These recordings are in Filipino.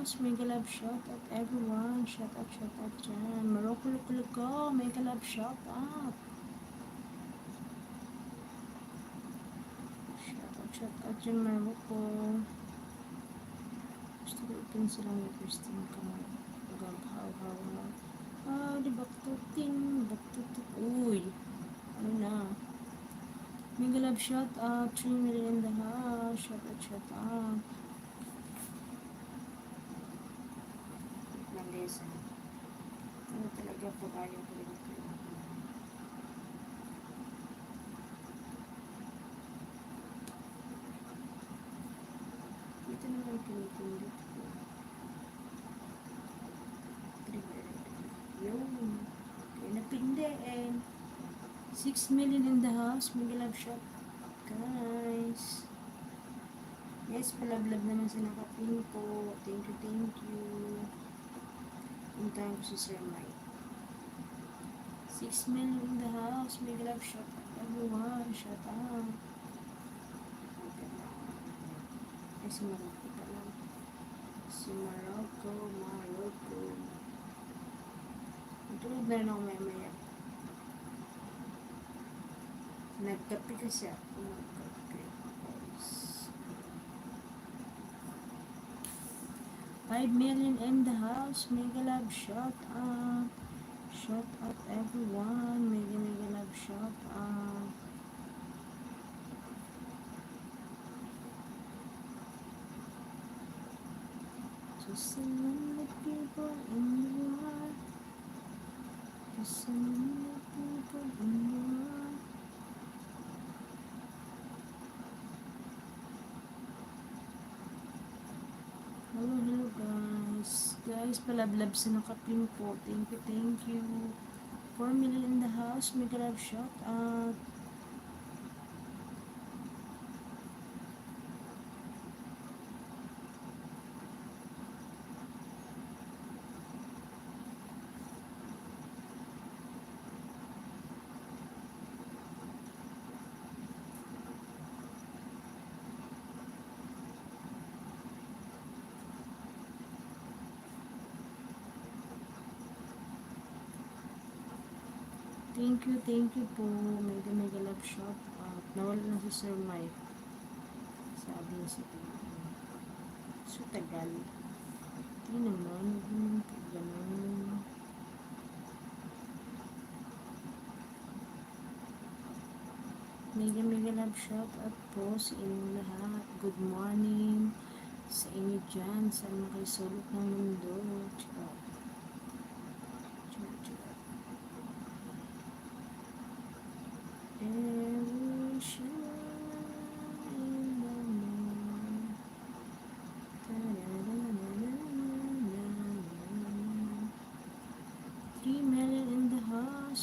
house. Mega love shout out everyone. Shout out dyan. Morocco Luko. Mega love shout out. Shout out dyan Morocco. Gusto ko ipin silang ni Christine ka. How. Di baktutin. Uy. Ano na. Mega love shout out. 3 million in the house. Shout out. Nandesa. Ano talaga pag ayaw ko rin ito. Ito naman pinipindot ko. Yun. Kaya napindiin. 6 million in the house. Mega love shop. Guys. Yes, palablab naman sa nakapin ko. Thank you. Puntahan ko si Sir Mike. 6 million in the house. Mega love shop. Everyone, shout out. Ay, si Morocco pa lang. Si Morocco. Tulog na rin ako maya. Nagkapi kasi ako. 5 million in the house. Mega love shout out. Shout out everyone. Mega love shout out. Just a little people in the world. Just a little people in the world. Hello guys. Guys, palablab sa nakapin po. Thank you. 4 million in the house. Mega love shout out. Thank you po. Mega love shout out. Nawala na si Sir Mike. Sabi niya sa so tagal. Hindi naman. Ganun. Mega love shout out po sa inyong lahat. Good morning sa inyo dyan. Saan makasulok ng mundo. Tsaka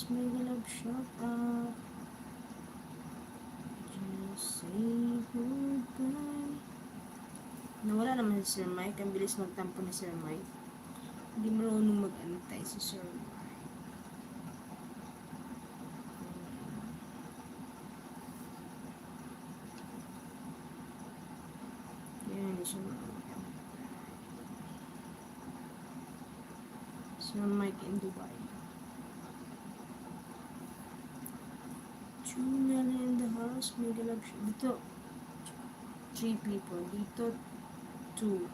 mega love shout out. Just say goodbye. Nawala naman si Sir Mike. Ang bilis magtampo ni Sir Mike. Hindi marunong mag-antay si Sir Mike. Yan, hindi siya marunong. Sir Mike in Dubai. 2 million in the house. Mega love shout. Dito 3 people. Dito 2.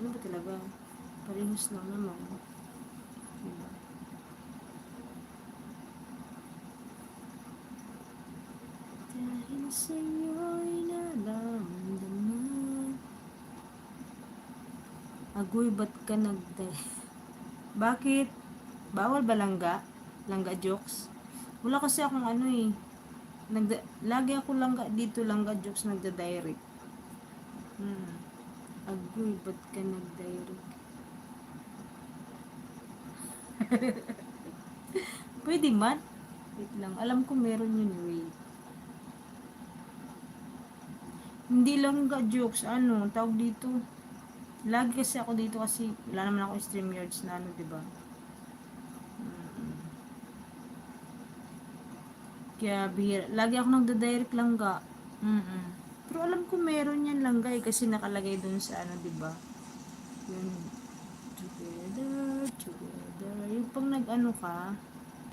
Ano ba talaga? Parehas lang naman. Diba? Dahil sa'yo'y naramdaman. Agoy, ba't ka Bakit? Bawal ba langga? Langga jokes? Wala kasi akong ano eh. Lagi ako dito langga jokes nagda-direct. Agoy, ba't ka nag-direct? Pwede man? Wait lang, alam ko meron yun, wait. Hindi langga jokes, tawag dito. Lagi kasi ako dito kasi wala naman ako StreamYards na diba? Kaya bihira. Lagi ako nagda-direct langga. Pero alam ko meron yan langga kasi nakalagay dun sa diba? Yun. Together, together. Yung pag nag-ano ka,